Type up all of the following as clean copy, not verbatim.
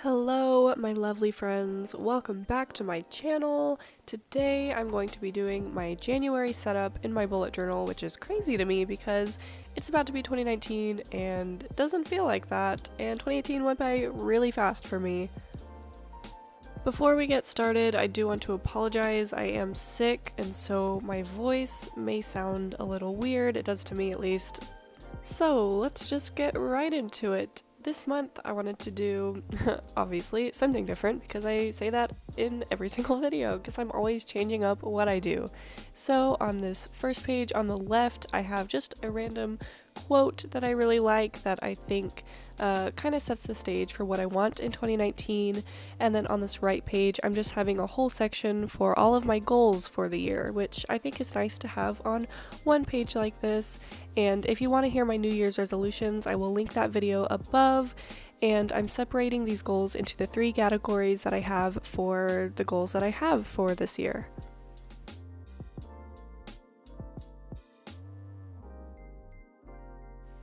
Hello, my lovely friends. Welcome back to my channel. Today I'm going to be doing my January setup in my bullet journal, which is crazy to me because it's about to be 2019 and it doesn't feel like that, and 2018 went by really fast for me. Before we get started, I do want to apologize. I am sick, and so my voice may sound a little weird. It does to me at least. So let's just get right into it. This month I wanted to do, obviously, something different because I say that in every single video because I'm always changing up what I do. So on this first page on the left I have just a random quote that I really like that I think kind of sets the stage for what I want in 2019, and then on this right page I'm just having a whole section for all of my goals for the year, which I think is nice to have on one page like this. And if you want to hear my New Year's resolutions, I will link that video above, and I'm separating these goals into the 3 categories that I have for the goals that I have for this year.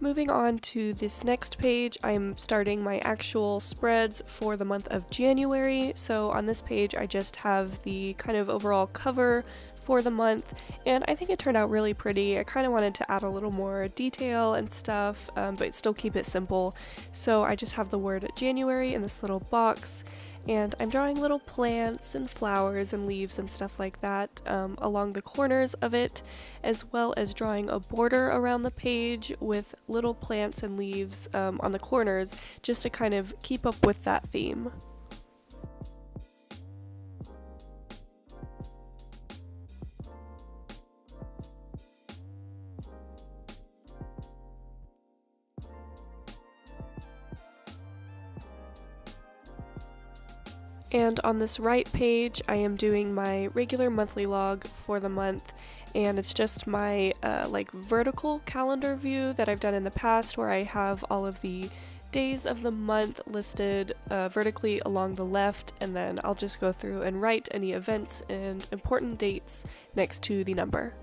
Moving on to this next page, I'm starting my actual spreads for the month of January. So on this page I just have the kind of overall cover for the month, and I think it turned out really pretty. I kind of wanted to add a little more detail and stuff, but still keep it simple. So I just have the word January in this little box, and I'm drawing little plants and flowers and leaves and stuff like that along the corners of it, as well as drawing a border around the page with little plants and leaves on the corners, just to kind of keep up with that theme. And on this right page, I am doing my regular monthly log for the month, and it's just my like vertical calendar view that I've done in the past, where I have all of the days of the month listed vertically along the left, and then I'll just go through and write any events and important dates next to the number.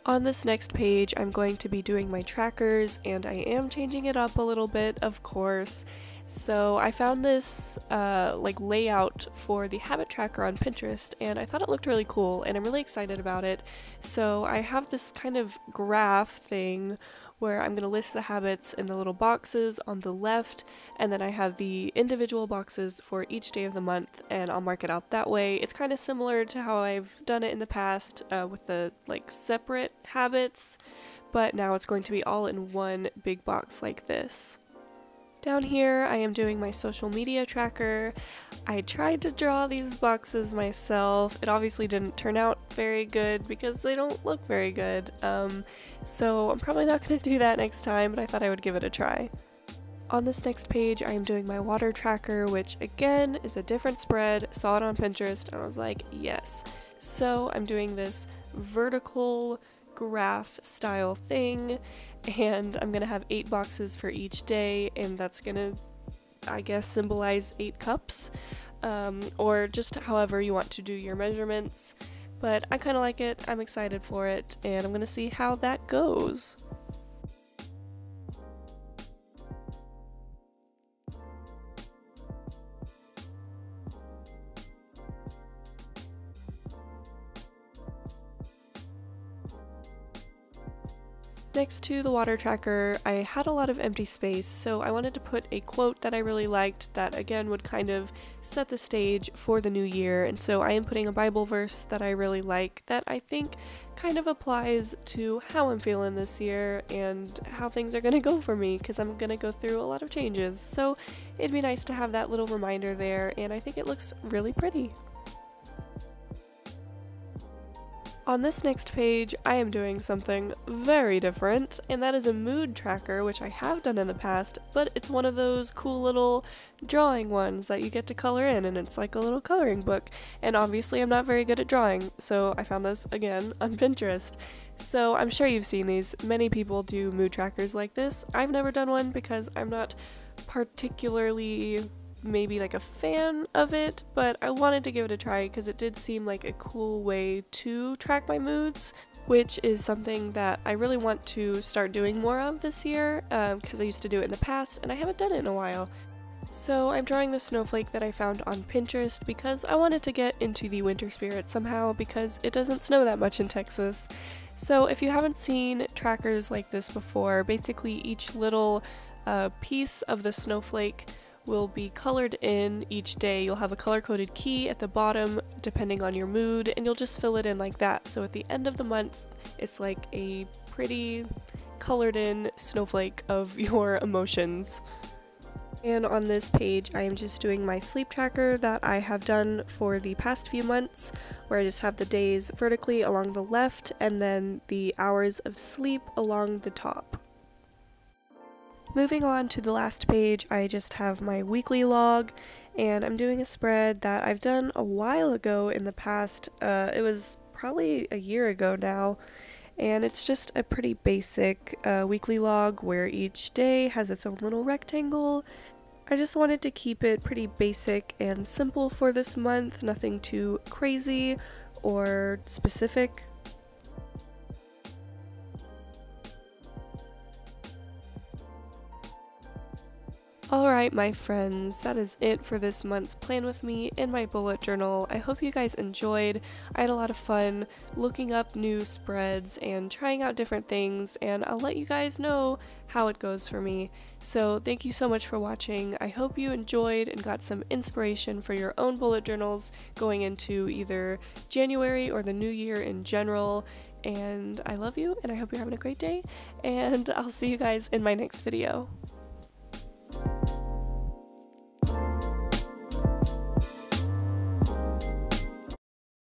On this next page, I'm going to be doing my trackers, and I am changing it up a little bit, of course. So I found this like layout for the habit tracker on Pinterest, and I thought it looked really cool, and I'm really excited about it. So I have this kind of graph thing where I'm going to list the habits in the little boxes on the left, and then I have the individual boxes for each day of the month, and I'll mark it out that way. It's kind of similar to how I've done it in the past with the like separate habits, but now it's going to be all in one big box like this. Down here I am doing my social media tracker. I tried to draw these boxes myself. It obviously didn't turn out very good because they don't look very good. So I'm probably not going to do that next time, but I thought I would give it a try. On this next page I am doing my water tracker, which again is a different spread. Saw it on Pinterest and I was like, yes. So I'm doing this vertical graph style thing, and I'm gonna have 8 boxes for each day, and that's gonna, I guess, symbolize 8 cups, or just however you want to do your measurements. But I kind of like it, I'm excited for it, and I'm gonna see how that goes. Next to the water tracker, I had a lot of empty space, so I wanted to put a quote that I really liked that again would kind of set the stage for the new year, and so I am putting a Bible verse that I really like that I think kind of applies to how I'm feeling this year and how things are going to go for me, because I'm going to go through a lot of changes, so it'd be nice to have that little reminder there, and I think it looks really pretty. On this next page, I am doing something very different, and that is a mood tracker, which I have done in the past, but it's one of those cool little drawing ones that you get to color in, and it's like a little coloring book. And obviously I'm not very good at drawing, so I found this again on Pinterest. So I'm sure you've seen these. Many people do mood trackers like this. I've never done one because I'm not particularly maybe like a fan of it, but I wanted to give it a try because it did seem like a cool way to track my moods, which is something that I really want to start doing more of this year because I used to do it in the past and I haven't done it in a while. So I'm drawing the snowflake that I found on Pinterest because I wanted to get into the winter spirit somehow because it doesn't snow that much in Texas. So if you haven't seen trackers like this before, basically each little piece of the snowflake will be colored in each day. You'll have a color-coded key at the bottom depending on your mood, and you'll just fill it in like that. So at the end of the month, it's like a pretty colored in snowflake of your emotions. And on this page, I am just doing my sleep tracker that I have done for the past few months, where I just have the days vertically along the left and then the hours of sleep along the top. Moving on to the last page, I just have my weekly log, and I'm doing a spread that I've done a while ago in the past. It was probably a year ago now. And it's just a pretty basic weekly log where each day has its own little rectangle. I just wanted to keep it pretty basic and simple for this month, nothing too crazy or specific. Alright, my friends, that is it for this month's Plan With Me in my bullet journal. I hope you guys enjoyed. I had a lot of fun looking up new spreads and trying out different things, and I'll let you guys know how it goes for me. So thank you so much for watching. I hope you enjoyed and got some inspiration for your own bullet journals going into either January or the new year in general. And I love you, and I hope you're having a great day, and I'll see you guys in my next video.